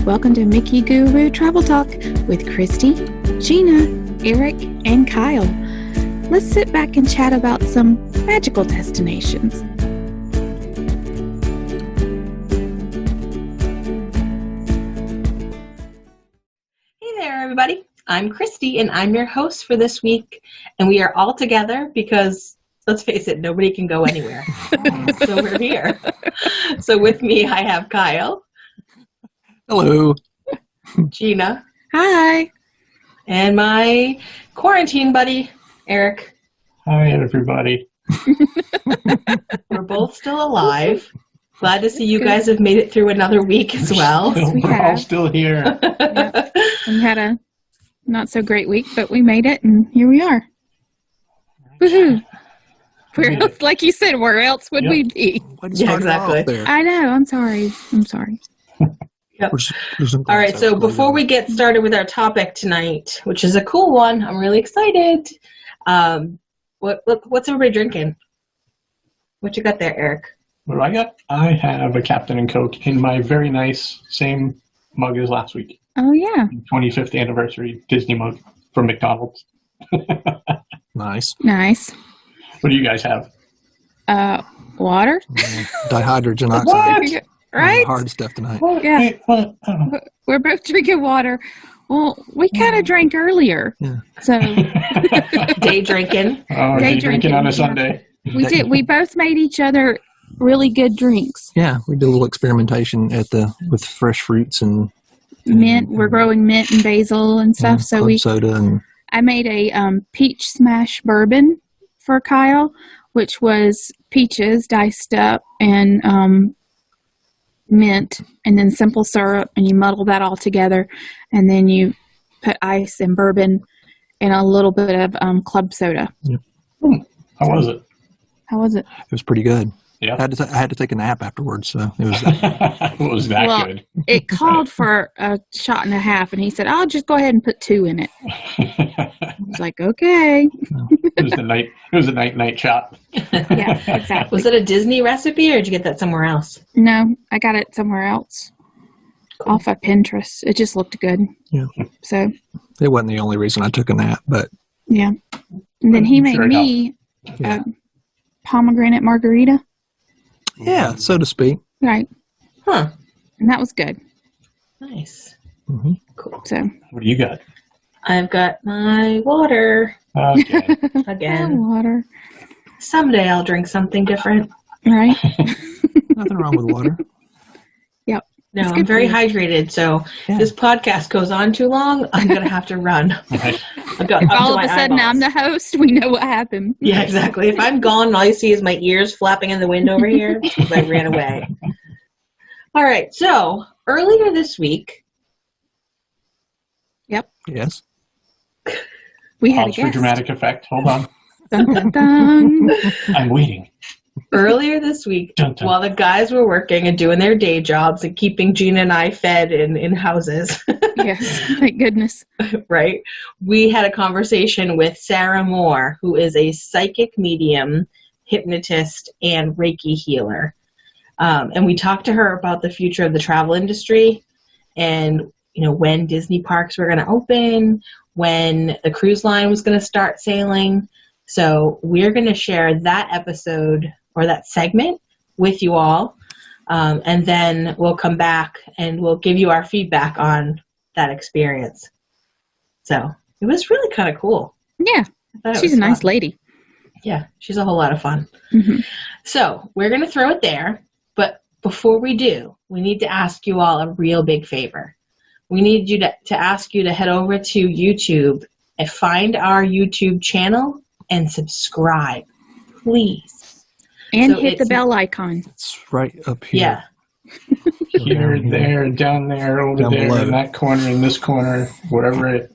Welcome to Mickey Guru Travel Talk with Christy, Gina, Eric, and Kyle. Let's sit back and chat about some magical destinations. Hey there, everybody. I'm Christy, and I'm your host for this week. And we are all together because, let's face it, nobody can go anywhere. So we're here. So with me, I have Kyle. Hello. Gina. Hi. And my quarantine buddy, Eric. Hi, everybody. We're both still alive. Glad to see you guys have made it through another week as well. We're all still here. Yep. We had a not so great week, but we made it, and here we are. Woohoo! Where else, like you said, where else would we be? Yeah, exactly. There. I know. I'm sorry. Yep. All right, so before we get started with our topic tonight, which is a cool one, I'm really excited. What's everybody drinking? What you got there, Eric? What do I got? I have a Captain and Coke in my very nice same mug as last week. Oh, yeah. 25th anniversary Disney mug from McDonald's. Nice. Nice. What do you guys have? Water? Dihydrogen oxide. What? Right? Hard stuff tonight. What? Yeah. Wait, what? Oh. We're both drinking water. Well, we kind of drank earlier. Yeah. So Day drinking. Oh, Day day drinking on drinking, a Sunday. we did. We both made each other really good drinks. Yeah, we did a little experimentation with fresh fruits and Mint. We're growing mint and basil and stuff. So club soda and I made a peach smash bourbon for Kyle, which was peaches diced up and mint, and then simple syrup, and you muddle that all together, and then you put ice and bourbon and a little bit of club soda. How was it? How was it? it was pretty good. Yeah. I had to take a nap afterwards, so it was. It was that Well, good. It called for a shot and a half, and he said, "I'll just go ahead and put 2 in it." I was like, "Okay." It was a night shot. Yeah, exactly. Was it a Disney recipe, or did you get that somewhere else? No, I got it somewhere else. Cool. Off of Pinterest. It just looked good. Yeah. So, It wasn't the only reason I took a nap, but yeah. And then he I'm made sure it me yeah, a pomegranate margarita. yeah, so to speak. Right. Huh. And that was good. Nice. Mm-hmm. Cool. So, What do you got? I've got my water Okay. again. water. Someday I'll drink something different. Right. Nothing wrong with water. Yep. No, It's I'm good very for you. hydrated, so Yeah. if this podcast goes on too long, I'm going to have to run. Right. I've got up All to of a my sudden, I'm eyeballs. the host. We know what happened. Yeah, exactly. If I'm gone and all you see is my ears flapping in the wind over here, it's 'cause I ran away. All right, so earlier this week, Yes. We had a Pause for guest. dramatic effect. Hold on. Dun, dun, dun. I'm waiting. earlier this week, Dun, dun. while the guys were working and doing their day jobs and keeping Gina and I fed in houses, Yes. Thank goodness. right, we had a conversation with Sara Moore, who is a psychic medium, hypnotist, and Reiki healer. And we talked to her about the future of the travel industry and, you know, when Disney parks were going to open, when the cruise line was going to start sailing. So we're going to share that episode or that segment with you all. And then we'll come back and we'll give you our feedback on that experience. So it was really kind of cool. Yeah. I thought it She's was a nice fun. lady. Yeah, she's a whole lot of fun. Hmm. So we're going to throw it there. But before we do, we need to ask you all a real big favor. We need you to ask you to head over to YouTube and find our YouTube channel and subscribe, please. And So hit the it's- bell icon. It's right up here. Yeah. Here, there, down there, over Down there, below. in that corner, in this corner, wherever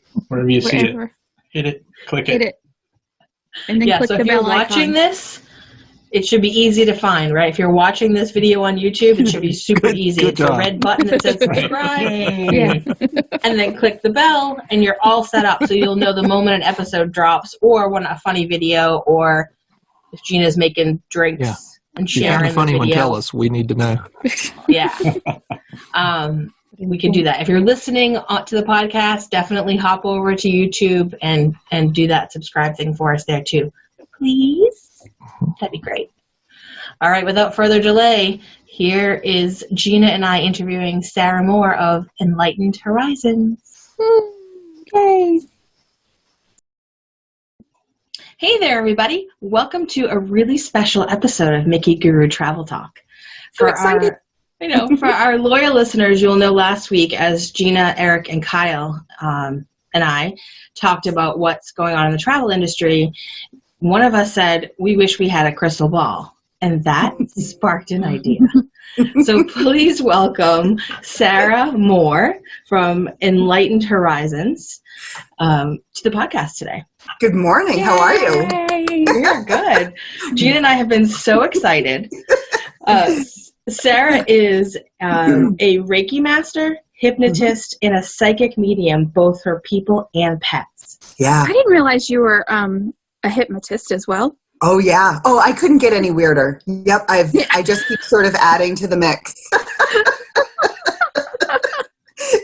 you see it. Wherever. Hit it, click Hit it. it. And then Yeah, click so the if you're bell watching icon. this, it should be easy to find, right? If you're watching this video on YouTube, it should be super easy. good It's a job. red button that says Right. subscribe. Yay. Yeah. And then click the bell, and you're all set up so you'll know the moment an episode drops or when a funny video or if Gina's making drinks Yeah. and If you sharing have a funny the one, video. tell us. We need to know. Yeah. we can do that. If you're listening to the podcast, definitely hop over to YouTube and do that subscribe thing for us there too. Please? That'd be great. All right, without further delay, here is Gina and I interviewing Sara Moore of Enlightened Horizons. Yay! Hey there, everybody. Welcome to a really special episode of Mickey Guru Travel Talk. So excited. For our loyal listeners, you'll know last week as Gina, Eric, and Kyle and I talked about what's going on in the travel industry, one of us said, we wish we had a crystal ball. And that sparked an idea. So please welcome Sara Moore from Enlightened Horizons to the podcast today. Good morning. Yay! How are you? We're good. Gina and I have been so excited. Sara is a Reiki master, hypnotist, and a psychic medium, both for people and pets. Yeah. I didn't realize you were a hypnotist as well. Oh, yeah. Oh, I couldn't get any weirder. Yep. I just keep sort of adding to the mix.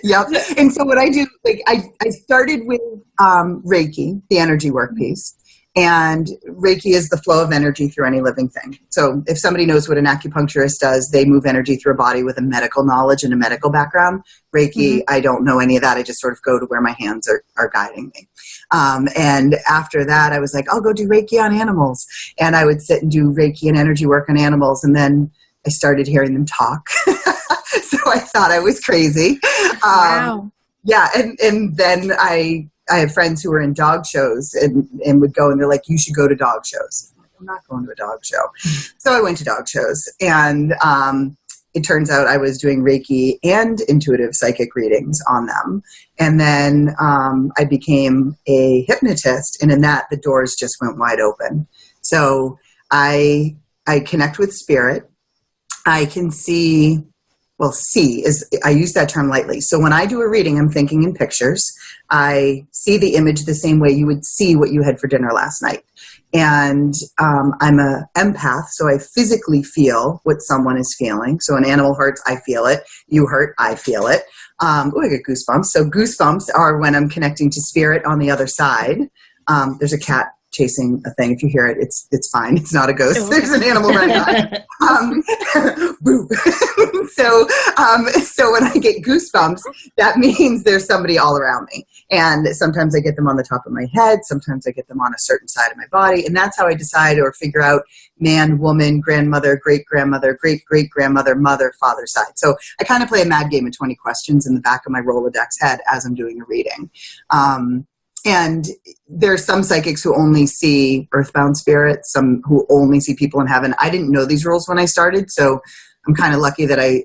Yep. And so what I do, like I started with Reiki, the energy work piece. And Reiki is the flow of energy through any living thing. So if somebody knows what an acupuncturist does, they move energy through a body with a medical knowledge and a medical background. Reiki, I don't know any of that. I just sort of go to where my hands are guiding me. And after that, I was like, I'll go do Reiki on animals. And I would sit and do Reiki and energy work on animals. And then I started hearing them talk. So I thought I was crazy. Wow. Yeah. And then I have friends who were in dog shows and would go and they're like, you should go to dog shows. I'm not going to a dog show. So I went to dog shows and it turns out I was doing Reiki and intuitive psychic readings on them. And then I became a hypnotist, and in that the doors just went wide open. So I connect with spirit. I can see, I use that term lightly. So when I do a reading, I'm thinking in pictures. I see the image the same way you would see what you had for dinner last night. And I'm an empath, so I physically feel what someone is feeling. So an animal hurts, I feel it. You hurt, I feel it. I get goosebumps. So goosebumps are when I'm connecting to spirit on the other side. There's a cat chasing a thing. If you hear it, it's fine. It's not a ghost. Oh, okay. There's an animal running on. Boo. So when I get goosebumps, that means there's somebody all around me. And sometimes I get them on the top of my head. Sometimes I get them on a certain side of my body. And that's how I decide or figure out man, woman, grandmother, great-grandmother, great-great-grandmother, mother, father side. So I kind of play a mad game of 20 questions in the back of my Rolodex head as I'm doing a reading. And there are some psychics who only see earthbound spirits, some who only see people in heaven. I didn't know these rules when I started, so I'm kind of lucky that I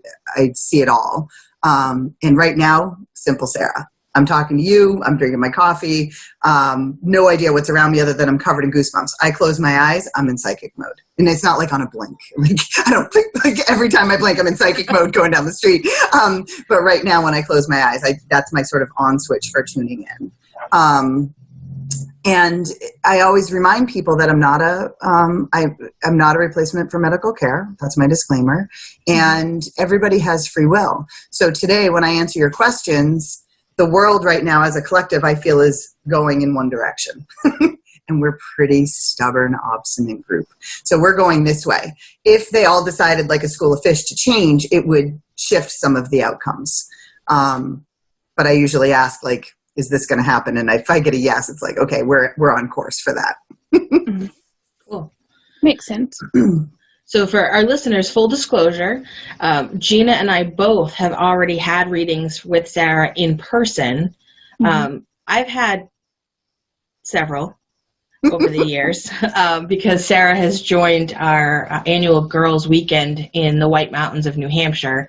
see it all. And right now, simple Sara. I'm talking to you. I'm drinking my coffee. No idea what's around me other than I'm covered in goosebumps. I close my eyes. I'm in psychic mode. And it's not like on a blink. Like I don't blink. Like every time I blink, I'm in psychic mode going down the street. But right now, when I close my eyes, that's my sort of on switch for tuning in. And I always remind people that I'm not a replacement for medical care. That's my disclaimer. And everybody has free will. So today, when I answer your questions, the world right now as a collective, I feel, is going in one direction. And we're pretty stubborn, obstinate group. So we're going this way. If they all decided, like a school of fish, to change, it would shift some of the outcomes. But I usually ask, like, is this going to happen? And if I get a yes, it's like, okay, we're on course for that. Cool. Makes sense. So for our listeners, full disclosure, Gina and I both have already had readings with Sara in person. I've had several over the years because Sara has joined our annual Girls Weekend in the White Mountains of New Hampshire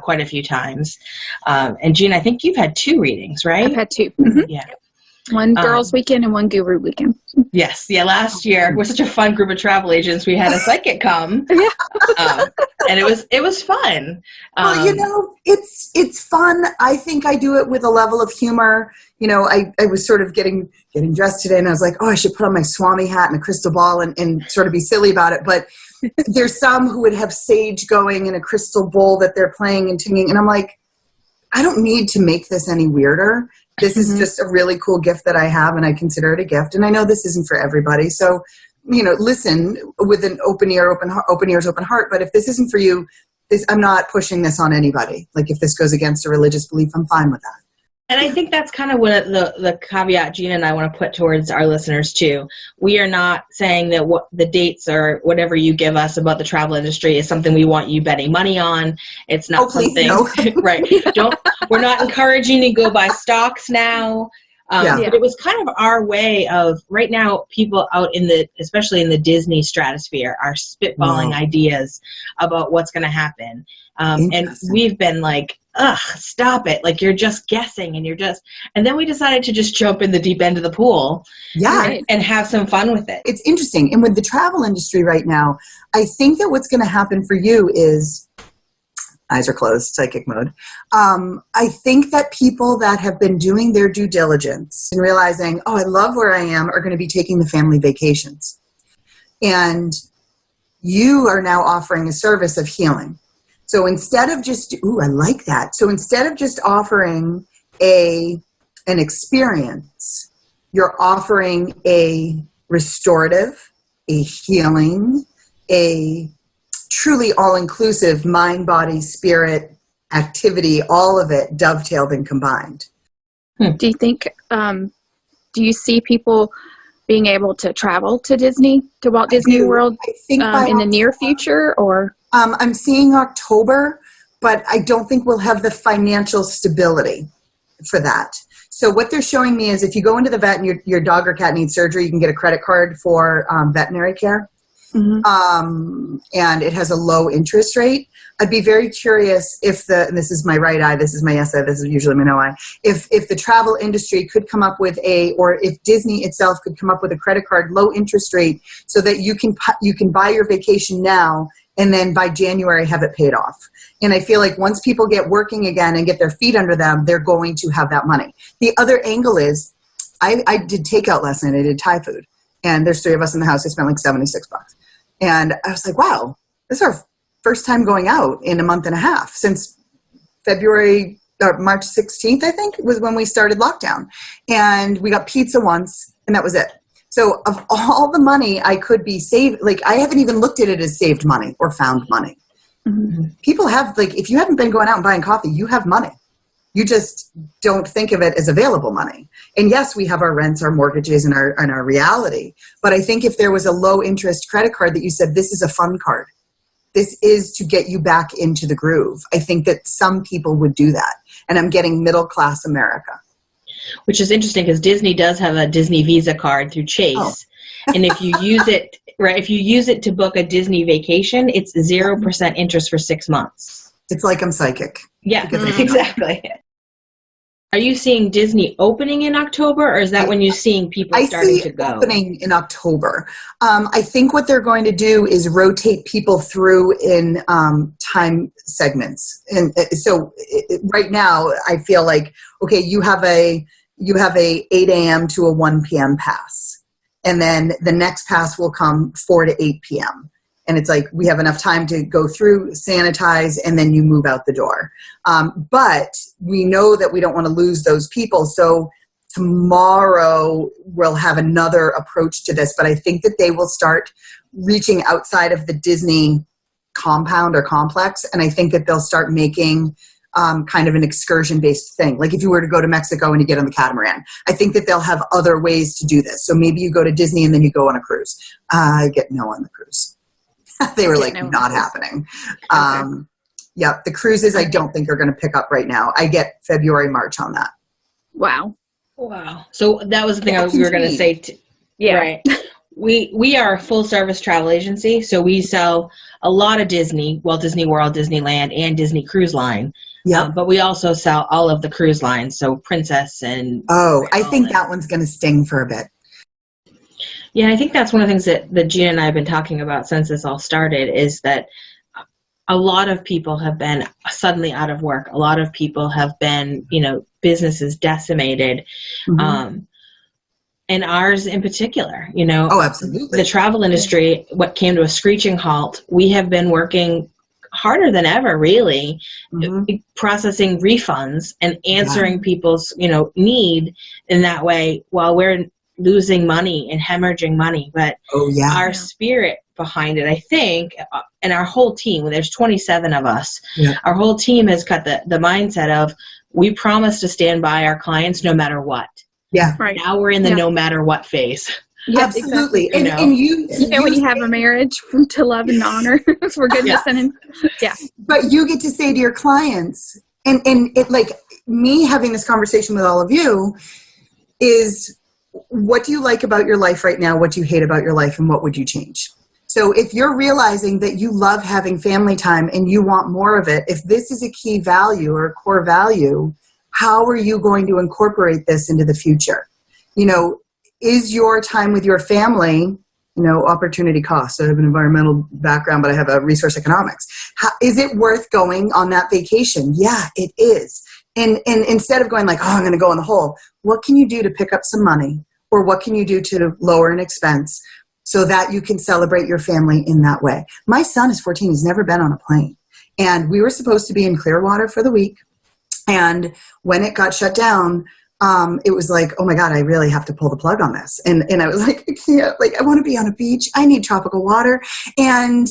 quite a few times. And Gina, I think you've had 2 readings, right? I've had 2. Mm-hmm. Yeah. One girls weekend and one guru weekend. Yes. Yeah. Last year we're such a fun group of travel agents. We had a psychic come, and it was fun. Well, you know, it's fun. I think I do it with a level of humor. You know, I was sort of getting dressed today, and I was like, oh, I should put on my Swami hat and a crystal ball and sort of be silly about it. But there's some who would have sage going in a crystal bowl that they're playing and tuning, and I'm like, I don't need to make this any weirder. This is just a really cool gift that I have, and I consider it a gift. And I know this isn't for everybody. So, listen with an open ear, open ears, open heart. But if this isn't for you, I'm not pushing this on anybody. Like if this goes against a religious belief, I'm fine with that. And I think that's kind of what the caveat Gina and I want to put towards our listeners too. We are not saying that what the dates or whatever you give us about the travel industry is something we want you betting money on. It's not something, no. right? We're not encouraging you to go buy stocks now. But it was kind of our way of, right now, people out especially in the Disney stratosphere, are spitballing ideas about what's going to happen. And we've been like, ugh, stop it. Like, you're just guessing and then we decided to just jump in the deep end of the pool and have some fun with it. It's interesting. And with the travel industry right now, I think that what's going to happen for you is, eyes are closed, psychic mode. I think that people that have been doing their due diligence and realizing, oh, I love where I am, are going to be taking the family vacations. And you are now offering a service of healing. So instead of just, I like that. So instead of just offering an experience, you're offering a restorative, a healing, a truly all-inclusive mind, body, spirit activity, all of it dovetailed and combined. Do you think, do you see people being able to travel to Disney, to Walt Disney World I think in the near future, or? I'm seeing October, but I don't think we'll have the financial stability for that. So what they're showing me is if you go into the vet and your dog or cat needs surgery, you can get a credit card for veterinary care. And it has a low interest rate. I'd be very curious if and this is my right eye, this is my yes eye, this is usually my no eye, if the travel industry could come up with or if Disney itself could come up with a credit card, low interest rate, so that you can buy your vacation now and then by January have it paid off. And I feel like once people get working again and get their feet under them, they're going to have that money. The other angle is, I did takeout last night. I did Thai food. And there's 3 of us in the house. I spent like $76. And I was like, wow, this is our first time going out in a month and a half since March 16th, I think, was when we started lockdown. And we got pizza once, and that was it. So of all the money I could be saved, like I haven't even looked at it as saved money or found money. People have, like, if you haven't been going out and buying coffee, you have money. You just don't think of it as available money. And yes, we have our rents, our mortgages, and our reality. But I think if there was a low interest credit card that you said, this is a fun card, this is to get you back into the groove, I think that some people would do that. And I'm getting middle class America. Which is interesting because Disney does have a Disney Visa card through Chase. Oh. And if you use it, if you use it to book a Disney vacation, it's 0% interest for 6 months. It's like I'm psychic. Yeah, exactly. Are you seeing Disney opening in October, or is that when you're seeing people starting to go? I see opening in October. I think what they're going to do is rotate people through in time segments. And so right now, I feel like, okay, you have a 8 a.m. to a 1 p.m. pass. And then the next pass will come 4 to 8 p.m. And it's like we have enough time to go through, sanitize, and then you move out the door. But we know that we don't want to lose those people. So tomorrow we'll have another approach to this. But I think that they will start reaching outside of the Disney compound or complex. And I think that they'll start making kind of an excursion-based thing. Like if you were to go to Mexico and you get on the catamaran, I think that they'll have other ways to do this. So maybe you go to Disney and then you go on a cruise. I get no on the cruise. They were like not happening. Okay. Yeah, the cruises I don't think are going to pick up right now. I get February, March on that. Wow. So that was the thing we were going to say. Yeah. Right. We are a full service travel agency, so we sell a lot of Disney, Walt Disney World, Disneyland, and Disney Cruise Line. Yeah. But we also sell all of the cruise lines, so Princess and. Oh, I think that one's going to sting for a bit. Yeah, I think that's one of the things that Gina and I have been talking about since this all started is that a lot of people have been suddenly out of work. A lot of people have been, businesses decimated. Mm-hmm. And ours in particular, Oh, absolutely. The travel industry, what came to a screeching halt, we have been working harder than ever, really, Mhm. processing refunds and answering people's, need in that way while we're losing money and hemorrhaging money. But Oh yeah. our spirit behind it, I think, and our whole team, there's 27 of us, our whole team has got the mindset of, we promise to stand by our clients no matter what. Yeah. Right. Now we're in the no matter what phase. Yep, Absolutely. exactly. And you when you have a marriage to love and honor for goodness and but you get to say to your clients, and it, like me having this conversation with all of you is, what do you like about your life right now? What do you hate about your life? And what would you change? So if you're realizing that you love having family time and you want more of it, if this is a key value or a core value, how are you going to incorporate this into the future? Is your time with your family, opportunity cost? I have an environmental background, but I have a resource economics. Is it worth going on that vacation? Yeah, it is. And instead of going like, oh, I'm going to go in the hole, what can you do to pick up some money? Or what can you do to lower an expense so that you can celebrate your family in that way? My son is 14. He's never been on a plane. And we were supposed to be in Clearwater for the week. And when it got shut down, it was like, oh my God, I really have to pull the plug on this. And I was like, I can't, I want to be on a beach. I need tropical water. And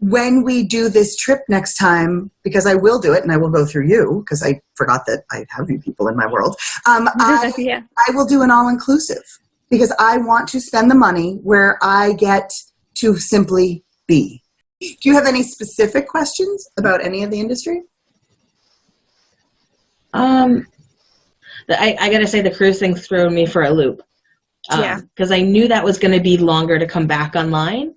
when we do this trip next time, because I will do it and I will go through you, because I forgot that I have you people in my world. I will do an all-inclusive because I want to spend the money where I get to simply be. Do you have any specific questions about any of the industry? I got to say, the cruise thing's thrown me for a loop. Because I knew that was going to be longer to come back online.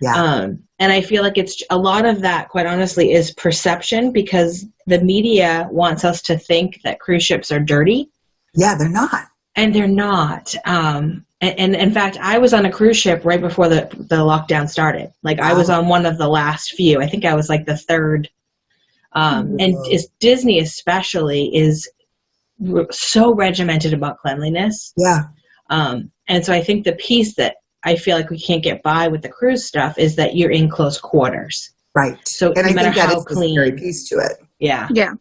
Yeah. And I feel like it's a lot of that, quite honestly, is perception, because the media wants us to think that cruise ships are dirty. Yeah, they're not. And they're not. And in fact, I was on a cruise ship right before the lockdown started. Like, I was on one of the last few. I think I was like the third. And Disney especially is so regimented about cleanliness. Yeah. And so I think the piece that I feel like we can't get by with the cruise stuff is that you're in close quarters. Right. So and no I matter think that how is clean, the scary piece to it. Yeah. Yeah.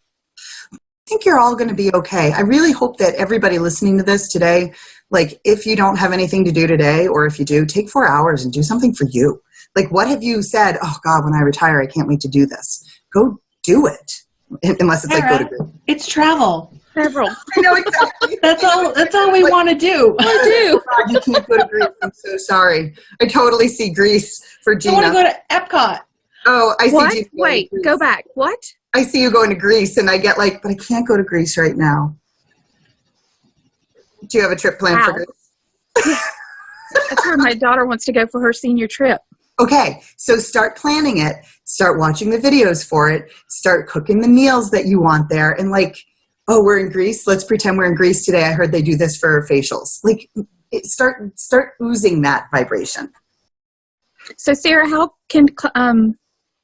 I think you're all going to be okay. I really hope that everybody listening to this today, like, if you don't have anything to do today, or if you do, take 4 hours and do something for you. Like, what have you said? Oh God, when I retire, I can't wait to do this. Go do it. Unless it's Sarah, like, go to group. it's travel. Several. I know exactly. That's all we want to do. I do. God, you can't go to Greece. I'm so sorry. I totally see Greece for I Gina. want to go to Epcot. Oh, I What? see Gina. Wait, go back. What? I see you going to Greece, and I get like, but I can't go to Greece right now. Do you have a trip planned for Greece? That's where my daughter wants to go for her senior trip. Okay, so start planning it. Start watching the videos for it. Start cooking the meals that you want there. And like, oh, we're in Greece. Let's pretend we're in Greece today. I heard they do this for facials. Like, start oozing that vibration. So, Sarah, how can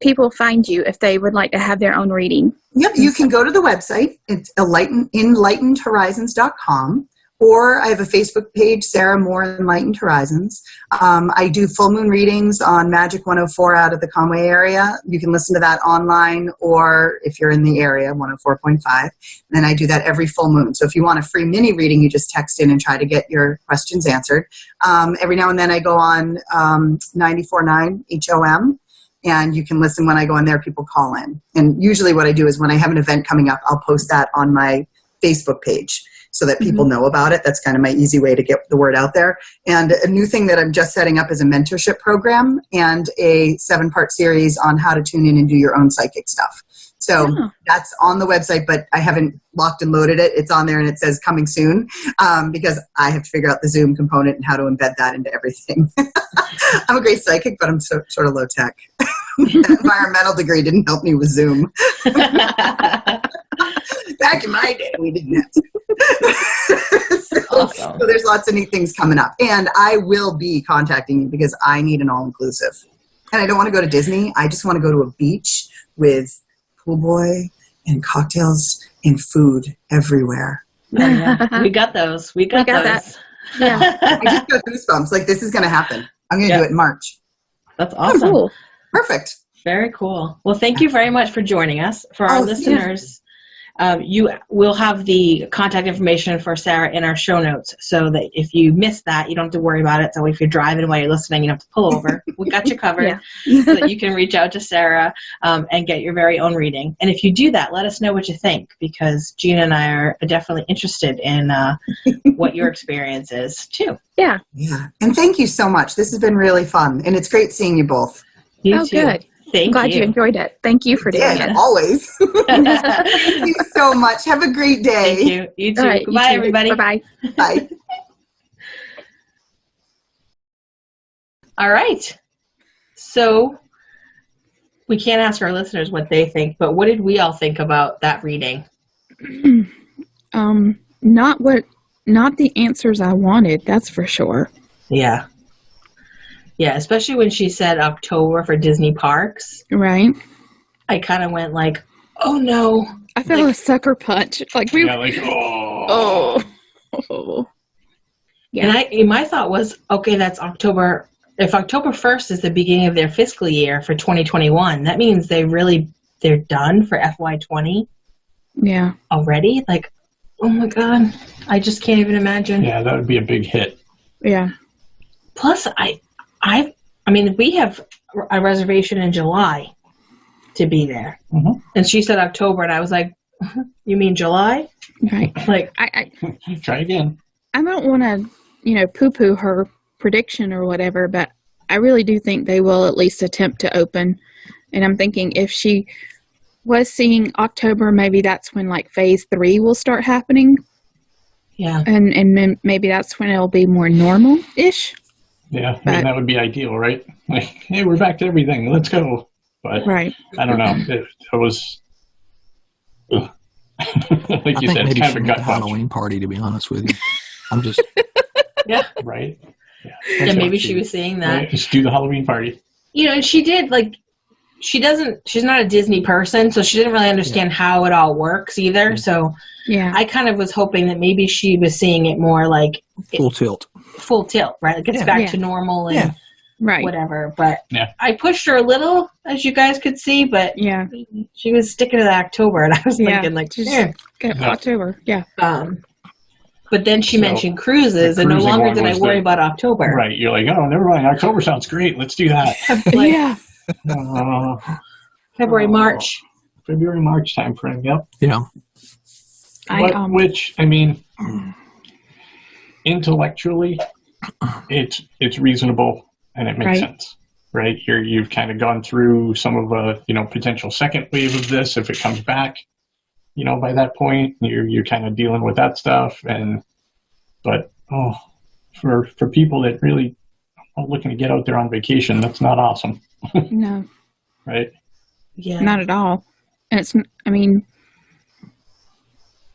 people find you if they would like to have their own reading? Yep, you can go to the website. It's enlightenedhorizons.com. Or I have a Facebook page, Sara Moore Enlightened Horizons. I do full moon readings on Magic 104 out of the Conway area. You can listen to that online, or if you're in the area, 104.5. And I do that every full moon. So if you want a free mini reading, you just text in and try to get your questions answered. Every now and then I go on 94.9 HOM. And you can listen when I go on there. People call in. And usually what I do is when I have an event coming up, I'll post that on my Facebook page, so that people know about it. That's kind of my easy way to get the word out there. And a new thing that I'm just setting up is a mentorship program and a 7-part series on how to tune in and do your own psychic stuff. So that's on the website, but I haven't locked and loaded it. It's on there and it says coming soon, because I have to figure out the Zoom component and how to embed that into everything. I'm a great psychic, but I'm sort of low tech. That environmental degree didn't help me with Zoom. Back in my day, we didn't have to. Awesome. So there's lots of neat things coming up. And I will be contacting you because I need an all-inclusive. And I don't want to go to Disney. I just want to go to a beach with pool boy and cocktails and food everywhere. Oh, yeah. We got those. We got those. That. Yeah. I just got goosebumps. Like, this is going to happen. I'm going to do it in March. That's awesome. Oh, cool. Perfect. Very cool. Well, thank you very much for joining us. For our listeners, you will have the contact information for Sara in our show notes, so that if you miss that, you don't have to worry about it. So if you're driving while you're listening, you don't have to pull over. We got you covered, so that you can reach out to Sara and get your very own reading. And if you do that, let us know what you think, because Gina and I are definitely interested in what your experience is too. Yeah. Yeah. And thank you so much. This has been really fun, and it's great seeing you both. You too. Good. Thank I'm glad you enjoyed it. Thank you for doing it. Always. Thank you so much. Have a great day. Thank you. You too. All right, Goodbye, everybody. Bye-bye. Bye. All right. So we can't ask our listeners what they think, but what did we all think about that reading? Not the answers I wanted, that's for sure. Yeah. Yeah, especially when she said October for Disney parks. Right. I kind of went like, oh no. I felt a sucker punch. Like we Oh. Yeah. And my thought was, okay, that's October. If October 1st is the beginning of their fiscal year for 2021, that means they're done for FY20. Yeah. Already? Like, oh my God. I just can't even imagine. Yeah, that would be a big hit. Yeah. Plus, I mean, we have a reservation in July to be there. Mm-hmm. And she said October, and I was like, you mean July? Right. Like, I try again. I don't want to, poo-poo her prediction or whatever, but I really do think they will at least attempt to open. And I'm thinking if she was seeing October, maybe that's when like phase 3 will start happening. Yeah. And maybe that's when it'll be more normal-ish. Yeah, I mean, that would be ideal, right? Like, hey, we're back to everything. Let's go. But right. I don't know. It was, like you said, it's kind of a gut punch. Halloween party, to be honest with you. I'm just. Yeah. Right. Yeah, maybe she was saying that. Right? Just do the Halloween party. She did, like, she's not a Disney person, so she didn't really understand how it all works either. So yeah, I kind of was hoping that maybe she was seeing it more like full tilt, right? Like it's back to normal and whatever. But I pushed her a little, as you guys could see, but she was sticking to the October, and I was thinking like, October, But then she mentioned cruises, and no longer did I worry about October. Right, you're like, oh, never mind. October sounds great. Let's do that. Like, February, March time frame. Yep. Yeah. Which I mean, intellectually, it's reasonable and it makes sense, right? You've kind of gone through some of a potential second wave of this if it comes back. By that point, you're kind of dealing with that stuff, but for people that really are looking to get out there on vacation, that's not awesome. No. Right? Yeah. Not at all. And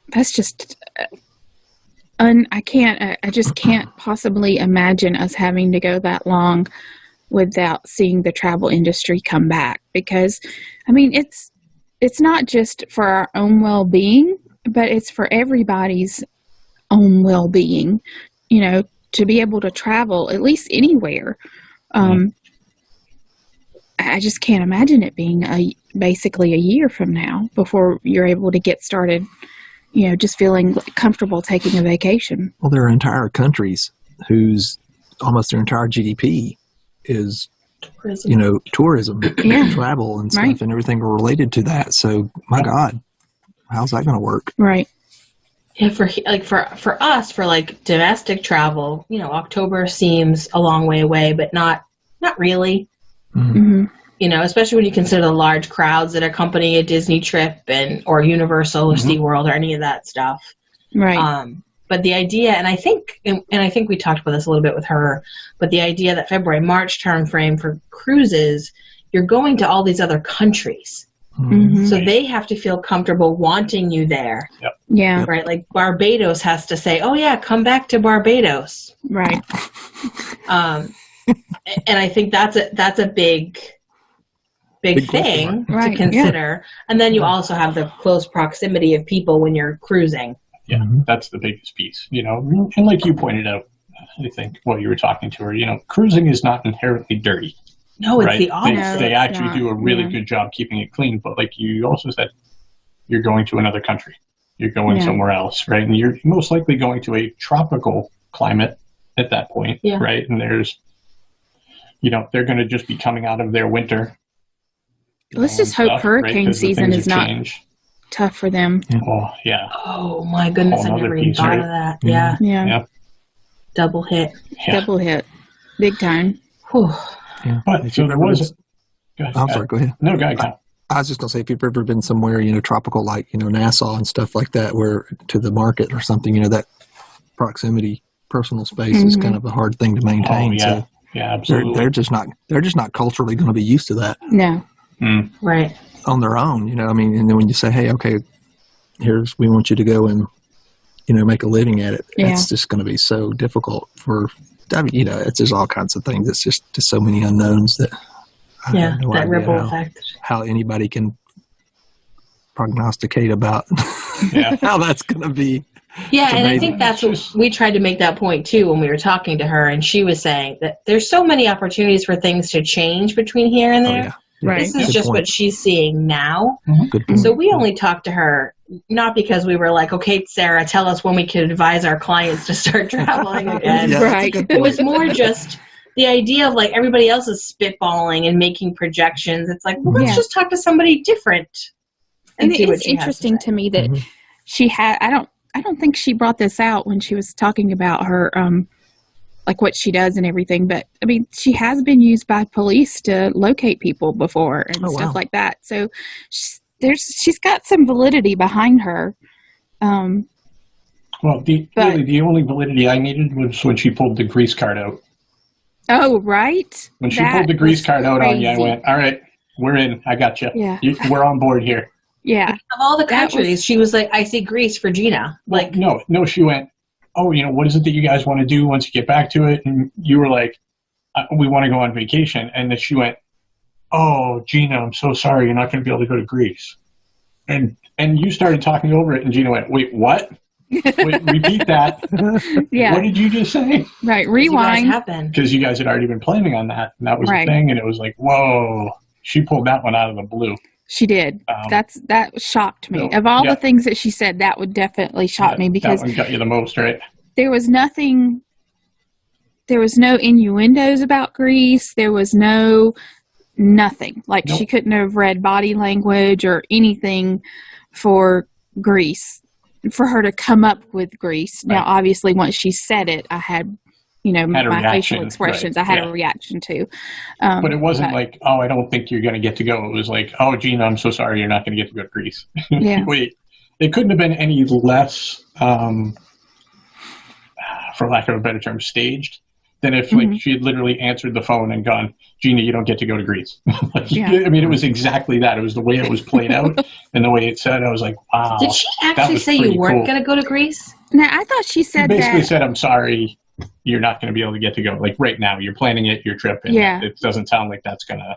that's just, I just can't possibly imagine us having to go that long without seeing the travel industry come back. Because, it's not just for our own well-being, but it's for everybody's own well-being, to be able to travel at least anywhere. I just can't imagine it being basically a year from now before you're able to get started, just feeling comfortable taking a vacation. Well, there are entire countries whose almost their entire GDP is, tourism, travel and stuff and everything related to that. So, my God, how's that going to work? Right. Yeah, for us, for like domestic travel, October seems a long way away, but not really. Mm-hmm. Especially when you consider the large crowds that accompany a Disney trip or Universal or SeaWorld or any of that stuff. Right. But the idea, and I think we talked about this a little bit with her, but the idea that February, March term frame for cruises, you're going to all these other countries. Mm-hmm. So they have to feel comfortable wanting you there. Yep. Yeah. Right. Like Barbados has to say, oh yeah, come back to Barbados. Right. And I think that's a big thing to consider. Yeah. And then you also have the close proximity of people when you're cruising. Yeah, that's the biggest piece, and like you pointed out, I think while you were talking to her, cruising is not inherently dirty. No, it's right? the opposite. They actually not. do a really Yeah. good job keeping it clean. But like you also said, you're going to another country. You're going somewhere else, right? And you're most likely going to a tropical climate at that point, right? And there's, they're going to just be coming out of their winter. Let's just hope hurricane season is not tough for them. Yeah. Oh, yeah. Oh, my goodness. I never even thought of that. Yeah. Double hit. Yeah. Double hit. Big time. Whew. Yeah. But so there was. I'm sorry, go ahead. No, go ahead, Kyle. I was just going to say, if you've ever been somewhere, tropical, like, Nassau and stuff like that, where to the market or something, that proximity, personal space is kind of a hard thing to maintain. Oh, yeah. So yeah, absolutely. They're just not culturally going to be used to that. No. Right. On their own, and then when you say, hey, okay, we want you to go and, make a living at it. Yeah. It's just going to be so difficult there's all kinds of things. It's just so many unknowns that I have no that idea ripple effect. how anybody can prognosticate about how that's going to be. Yeah, and I think that's what we tried to make that point too when we were talking to her, and she was saying that there's so many opportunities for things to change between here and there. Oh, yeah. Right. This is just what she's seeing now. Good point. So we only talked to her not because we were like, okay, Sarah, tell us when we can advise our clients to start traveling again. Right. It was more just the idea of like everybody else is spitballing and making projections. It's like, well, let's just talk to somebody different. And see what it's she has interesting to me that she had. I don't think she brought this out when she was talking about her, like what she does and everything. But I mean, she has been used by police to locate people before and stuff like that. So she's got some validity behind her. Well, the only validity I needed was when she pulled the grease card out. Oh, right. When she pulled the grease card out on you, I went, all right, we're in. I got you. Yeah. We're on board here. Yeah. Of all the countries, she was like, I see Greece for Gina. Like, no, she went, oh, what is it that you guys want to do once you get back to it? And you were like, we want to go on vacation. And then she went, oh, Gina, I'm so sorry. You're not going to be able to go to Greece. And you started talking over it, and Gina went, wait, what? Wait, repeat that. Yeah. What did you just say? Right. Rewind. Because you guys had already been planning on that. And that was the thing. And it was like, whoa, she pulled that one out of the blue. She did. That shocked me. Of all the things that she said, that would definitely shock me because that one got you the most, right? There was nothing. There was no innuendos about Greece. There was nothing. Like she couldn't have read body language or anything for Greece, for her to come up with Greece. Now, obviously, once she said it, I had. My facial expressions, I had a reaction to. But it wasn't like, oh, I don't think you're going to get to go. It was like, oh, Gina, I'm so sorry you're not going to get to go to Greece. Yeah. Wait, it couldn't have been any less, for lack of a better term, staged than if she had literally answered the phone and gone, Gina, you don't get to go to Greece. I mean, it was exactly that. It was the way it was played out and the way it said. I was like, wow. Did she actually say you weren't going to go to Greece? No, I thought she said that. She basically said, I'm sorry. You're not going to be able to get to go. Like right now, you're planning your trip, and it doesn't sound like that's going to.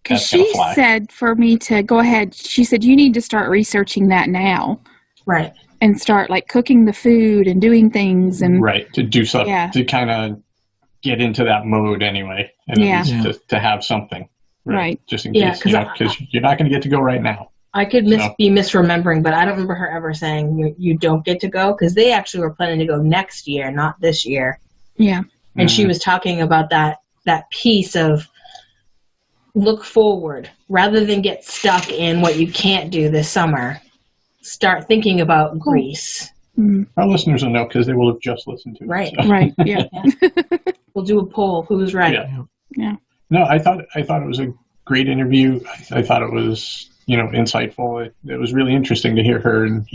Because she said for me to go ahead. She said you need to start researching that now, right? And start like cooking the food and doing things and to do something to kind of get into that mode anyway, and at least to have something, right? Just in case, because you're not going to get to go right now. I could be misremembering, but I don't remember her ever saying you don't get to go because they actually were planning to go next year, not this year. Yeah. And she was talking about that piece of look forward rather than get stuck in what you can't do this summer. Start thinking about Greece. Mm-hmm. Our listeners will know because they will have just listened to it. Right. So. Right. Yeah. We'll do a poll. Who's right? Yeah. No, I thought it was a great interview. I thought it was. Insightful. It was really interesting to hear her, and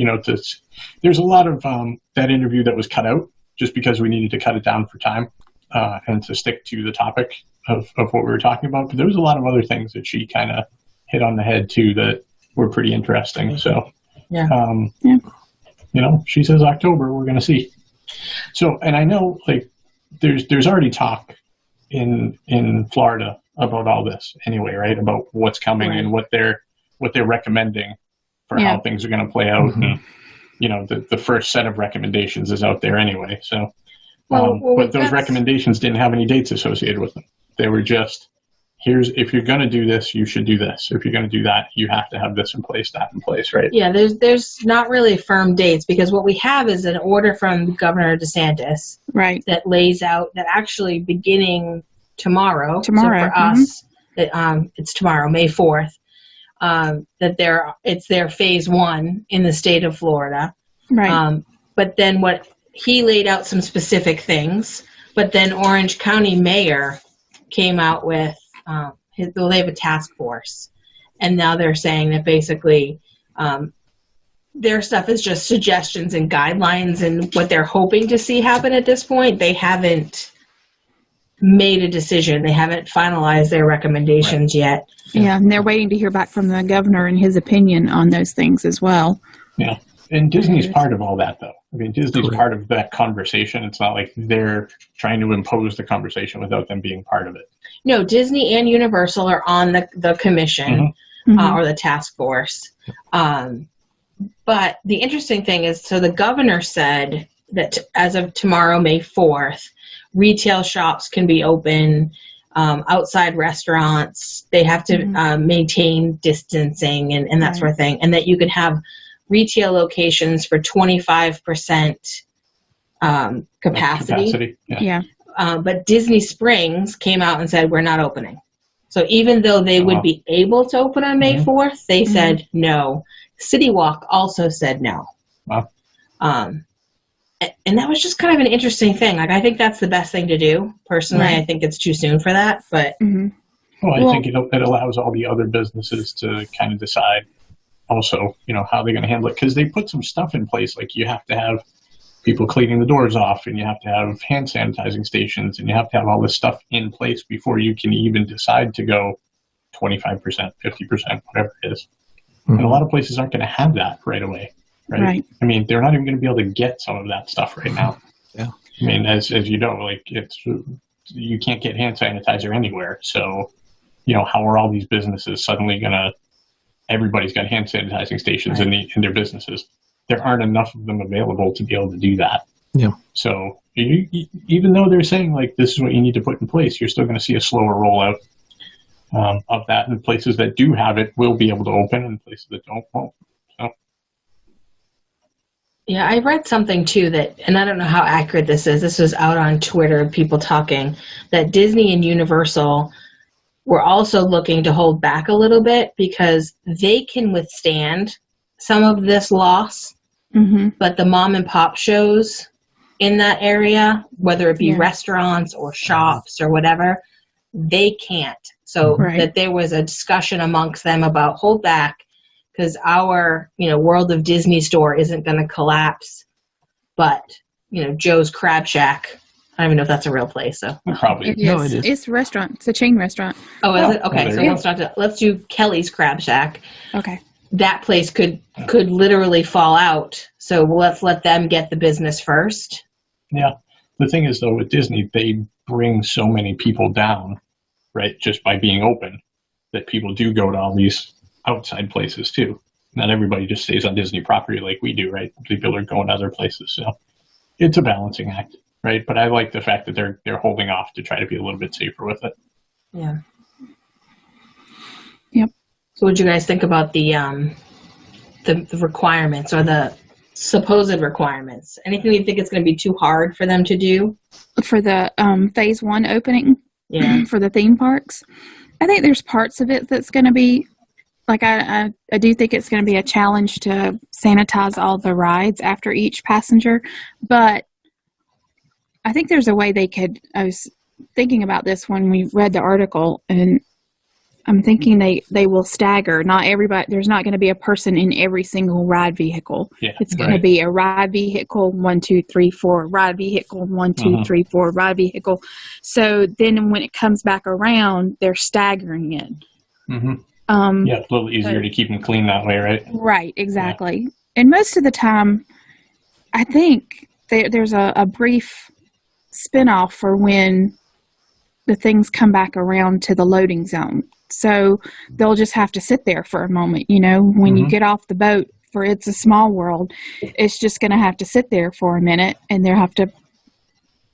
there's a lot of that interview that was cut out just because we needed to cut it down for time and to stick to the topic of what we were talking about. But there was a lot of other things that she kind of hit on the head too that were pretty interesting. So, she says October, we're going to see. So, and I know like there's already talk in Florida about all this anyway, right? About what's coming and what they're recommending for how things are going to play out. And, the first set of recommendations is out there anyway. So, but those recommendations didn't have any dates associated with them. They were just, if you're going to do this, you should do this. If you're going to do that, you have to have this in place, that in place, right? Yeah, there's not really firm dates, because what we have is an order from Governor DeSantis, right, that lays out that actually beginning tomorrow. So for mm-hmm. us, it's tomorrow, May 4th. That it's their phase 1 in the state of Florida. Right. But then what he laid out some specific things, but then Orange County Mayor came out with they have a task force, and now they're saying that basically their stuff is just suggestions and guidelines and what they're hoping to see happen at this point. They haven't made a decision. They haven't finalized their recommendations yet. Yeah, and they're waiting to hear back from the governor and his opinion on those things as well. Yeah, and Disney's part of all that, though. I mean, Disney's part of that conversation. It's not like they're trying to impose the conversation without them being part of it. No, Disney and Universal are on the commission or the task force. But the interesting thing is, so the governor said that as of tomorrow, May 4th, retail shops can be open, outside restaurants, they have to maintain distancing and that sort of thing, and that you can have retail locations for 25% capacity. Yeah. But Disney Springs came out and said, we're not opening. So even though they would be able to open on May 4th, they said no. City Walk also said no. Wow. And that was just kind of an interesting thing. Like, I think that's the best thing to do. Personally, I think it's too soon for that. But well, I think it allows all the other businesses to kind of decide also, how they're going to handle it. Because they put some stuff in place, like you have to have people cleaning the doors off, and you have to have hand sanitizing stations, and you have to have all this stuff in place before you can even decide to go 25%, 50%, whatever it is. And a lot of places aren't going to have that right away. Right. I mean, they're not even going to be able to get some of that stuff right now. Yeah. I mean, as you know, like you can't get hand sanitizer anywhere. So, how are all these businesses suddenly everybody's got hand sanitizing stations in their businesses. There aren't enough of them available to be able to do that. Yeah. So even though they're saying like, this is what you need to put in place, you're still going to see a slower rollout of that. And places that do have it will be able to open, and places that don't won't. Yeah, I read something too and I don't know how accurate this is. This was out on Twitter, people talking, that Disney and Universal were also looking to hold back a little bit because they can withstand some of this loss. But the mom and pop shows in that area, whether it be restaurants or shops or whatever, they can't. So that there was a discussion amongst them about hold back, because our, World of Disney store isn't going to collapse, but, Joe's Crab Shack, I don't even know if that's a real place. So probably it is. It's a restaurant. It's a chain restaurant. Oh, is it? Okay, so let's do Kelly's Crab Shack. Okay. That place could literally fall out. So let's let them get the business first. Yeah. The thing is, though, with Disney, they bring so many people down, right, just by being open, that people do go to all these outside places too. Not everybody just stays on Disney property like we do, right? People are going to other places. So it's a balancing act, right? But I like the fact that they're holding off to try to be a little bit safer with it. Yeah. Yep. So what do you guys think about the requirements or the supposed requirements? Anything you think it's going to be too hard for them to do? For the phase 1 opening for the theme parks? I think there's parts of it that's going to be, like I do think it's going to be a challenge to sanitize all the rides after each passenger, but I think there's a way I was thinking about this when we read the article, and I'm thinking they will stagger. Not everybody, there's not going to be a person in every single ride vehicle. Yeah, it's going to be a ride vehicle, 1, 2, 3, 4, ride vehicle, 1, 2, 3, 4, ride vehicle. So then when it comes back around, they're staggering it. It's a little easier to keep them clean that way, right? Right, exactly. Yeah. And most of the time, I think there's a brief spinoff for when the things come back around to the loading zone. So they'll just have to sit there for a moment, when you get off the boat for It's a Small World, it's just going to have to sit there for a minute, and they'll have to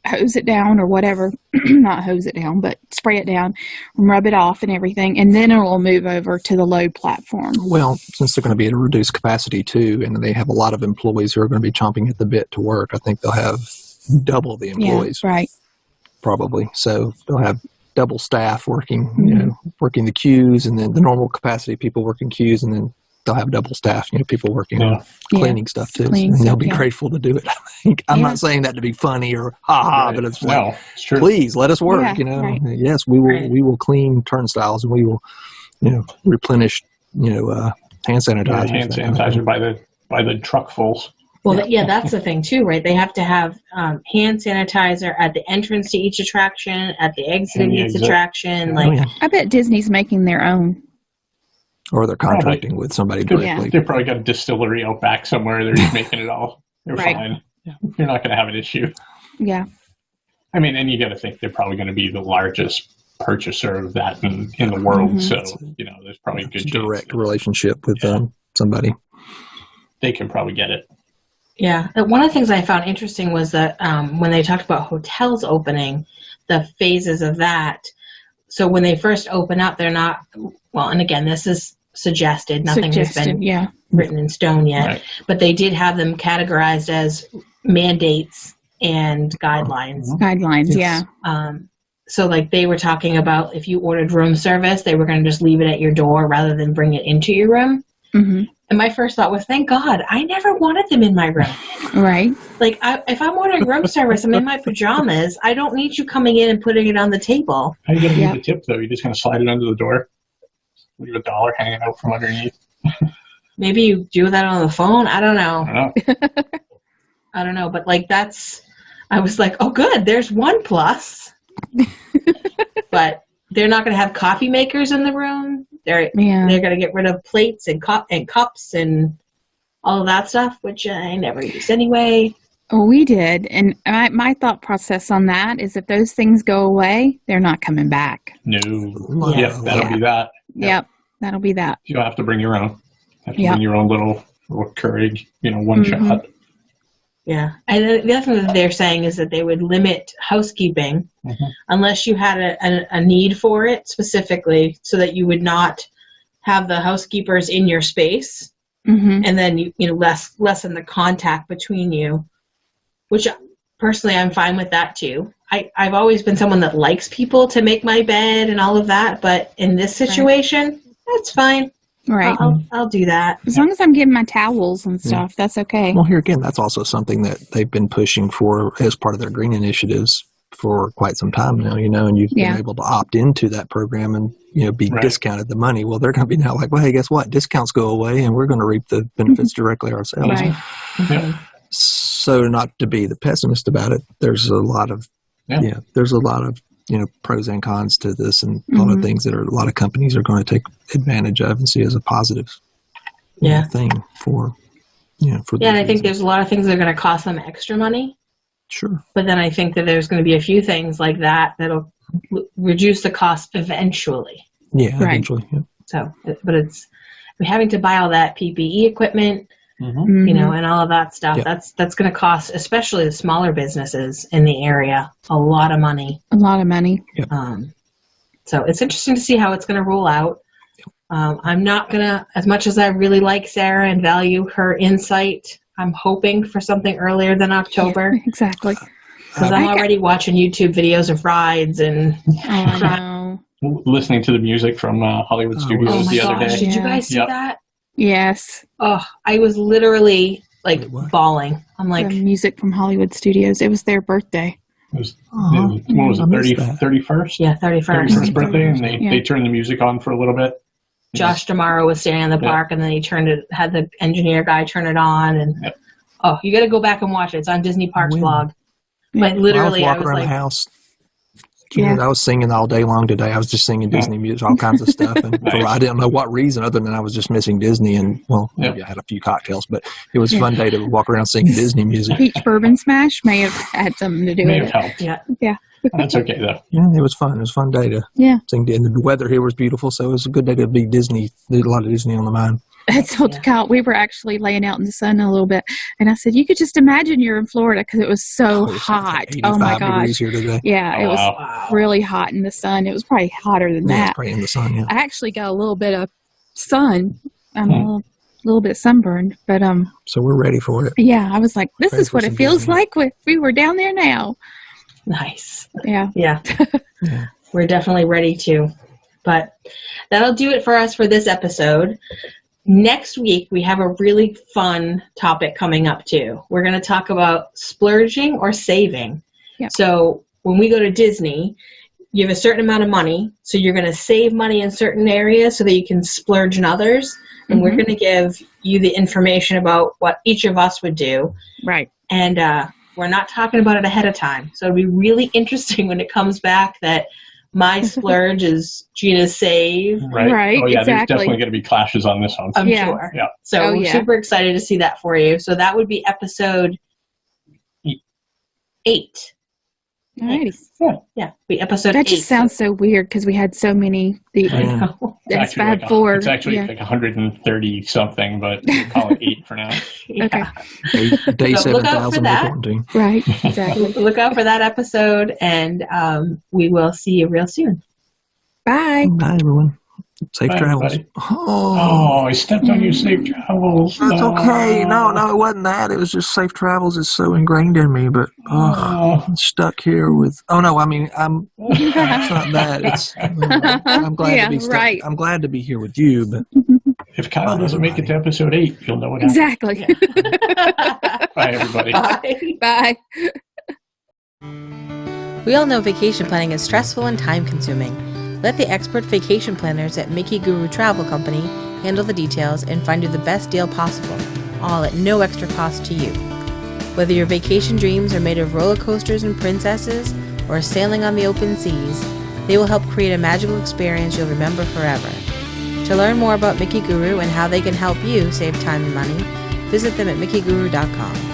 hose it down or whatever, not hose it down, but spray it down, rub it off and everything, and then it will move over to the load platform. Well, since they're going to be at a reduced capacity too, and they have a lot of employees who are going to be chomping at the bit to work, I think they'll have double the employees. Yeah, right. Probably. So they'll have double staff working, working the queues, and then the normal capacity people working queues, and then they'll have double staff, people working on cleaning stuff too. Cleaning and stuff, they'll be grateful to do it, I think. I'm not saying that to be funny or ha-ha, but it's like, it's true. Please let us work, Right. Yes, we will clean turnstiles, and we will, replenish, hand sanitizer. Hand sanitizer by the truckfuls. Well, that's the thing too, right? They have to have hand sanitizer at the entrance to each attraction, at the exit of each attraction. I bet Disney's making their own. Or they're contracting with somebody directly. They've probably got a distillery out back somewhere. They're just making it all. They're fine. You're not going to have an issue. Yeah. I mean, and you got to think they're probably going to be the largest purchaser of that in the world. So, there's probably a good direct relationship with somebody. They can probably get it. Yeah. One of the things I found interesting was that when they talked about hotels opening, the phases of that. So when they first open up, they're not, well, and again, this is suggested. Nothing has been written in stone yet. Right. But they did have them categorized as mandates and guidelines. Guidelines, yes. So they were talking about if you ordered room service, they were going to just leave it at your door rather than bring it into your room. Mm-hmm. And my first thought was, thank God, I never wanted them in my room. Right. If I'm ordering room service, I'm in my pajamas. I don't need you coming in and putting it on the table. How are you going to leave the tip, though? You're just going to slide it under the door? Leave $1 hanging out from underneath? Maybe you do that on the phone? I don't know. I don't know. But, I was like, oh, good, there's one plus. But they're not going to have coffee makers in the room. They're going to get rid of plates and cups and all of that stuff, which I never used anyway. Oh, we did. And my thought process on that is if those things go away, they're not coming back. No. Yeah, that'll be that. Yep, that'll be that. You'll have to bring your own. Have to bring your own little Keurig, one shot. Yeah. And the other thing that they're saying is that they would limit housekeeping unless you had a need for it specifically, so that you would not have the housekeepers in your space. Mm-hmm. And then you lessen the contact between you, which personally I'm fine with that too. I've always been someone that likes people to make my bed and all of that, but in this situation, that's fine. Right. I'll do that. As long as I'm getting my towels and stuff, that's okay. Well, here again, that's also something that they've been pushing for as part of their green initiatives for quite some time now, and you've been able to opt into that program and, be discounted the money. Well, they're going to be now like, well, hey, guess what? Discounts go away and we're going to reap the benefits directly ourselves. Right. Mm-hmm. So not to be the pessimist about it, there's a lot of, pros and cons to this, and a lot of things that a lot of companies are going to take advantage of and see as a positive thing for, for and I think there's a lot of things that are going to cost them extra money. Sure. But then I think that there's going to be a few things like that'll reduce the cost eventually. Yeah, eventually. Yeah. So, but we're having to buy all that PPE equipment, and all of that stuff. Yeah. That's going to cost, especially the smaller businesses in the area, a lot of money. A lot of money. Yep. So it's interesting to see how it's going to roll out. I'm not going to, as much as I really like Sarah and value her insight, I'm hoping for something earlier than October. Yeah, exactly. Because I'm already watching YouTube videos of rides and listening to the music from Hollywood Studios the other day. Did you guys see that? Yes. Oh, I was literally bawling. I'm like, the music from Hollywood Studios. It was their birthday. What was it, 31st? Yeah, 31st. 31st birthday, and they turned the music on for a little bit. Josh D'Amaro was standing in the park, and then he had the engineer guy turn it on, and you got to go back and watch it. It's on Disney Parks vlog. But literally, I was walking around the house. I was singing all day long today. I was just singing Disney music, all kinds of stuff, and I didn't know what reason other than I was just missing Disney. And maybe I had a few cocktails, but it was a fun day to walk around singing Disney music. Peach Bourbon Smash may have had something to do with it. Helped. Yeah. That's okay though. Yeah, it was fun. It was a fun day to sing. And the weather here was beautiful, so it was a good day to be Disney. There's a lot of Disney on the mind. I told Kyle, we were actually laying out in the sun a little bit, and I said, you could just imagine you're in Florida because it was so hot. Like Oh my gosh. Here today. Yeah, it was really hot in the sun. It was probably hotter than that. It's probably in the sun, yeah. I actually got a little bit of sun. I'm a little bit sunburned, but so we're ready for it. Yeah, I was like, this is what it feels like if we were down there now. Nice. Yeah. Yeah. We're definitely ready to. But that'll do it for us for this episode. Next week, we have a really fun topic coming up, too. We're going to talk about splurging or saving. Yep. So when we go to Disney, you have a certain amount of money. So you're going to save money in certain areas so that you can splurge in others. And we're going to give you the information about what each of us would do. Right. And we're not talking about it ahead of time. So it'll be really interesting when it comes back that my splurge is Gina's save. Right, oh, yeah, exactly. There's definitely going to be clashes on this one. I'm sure. Yeah. So we're super excited to see that for you. So that would be episode 8. Alrighty. Yeah, be episode 8. That just sounds so weird because we had so many. That's Fab Four. It's actually like 130 something, but we'll call it 8 for now. Okay. Day So look out 7,000 for that. quarantine. Right, exactly. Look out for that episode, and we will see you real soon. Bye. Bye, everyone. Safe Bye, travels. everybody. Oh, I stepped on your safe travels. That's okay. No, it wasn't that. It was just safe travels is so ingrained in me. But I'm stuck here with. Oh no, I mean it's not that. It's I'm glad to be stuck. Right. I'm glad to be here with you. But if Kyle doesn't make it to episode 8, you'll know what happened. Exactly. Bye, everybody. Bye. Bye. We all know vacation planning is stressful and time-consuming. Let the expert vacation planners at Mickey Guru Travel Company handle the details and find you the best deal possible, all at no extra cost to you. Whether your vacation dreams are made of roller coasters and princesses or sailing on the open seas, they will help create a magical experience you'll remember forever. To learn more about Mickey Guru and how they can help you save time and money, visit them at MickeyGuru.com.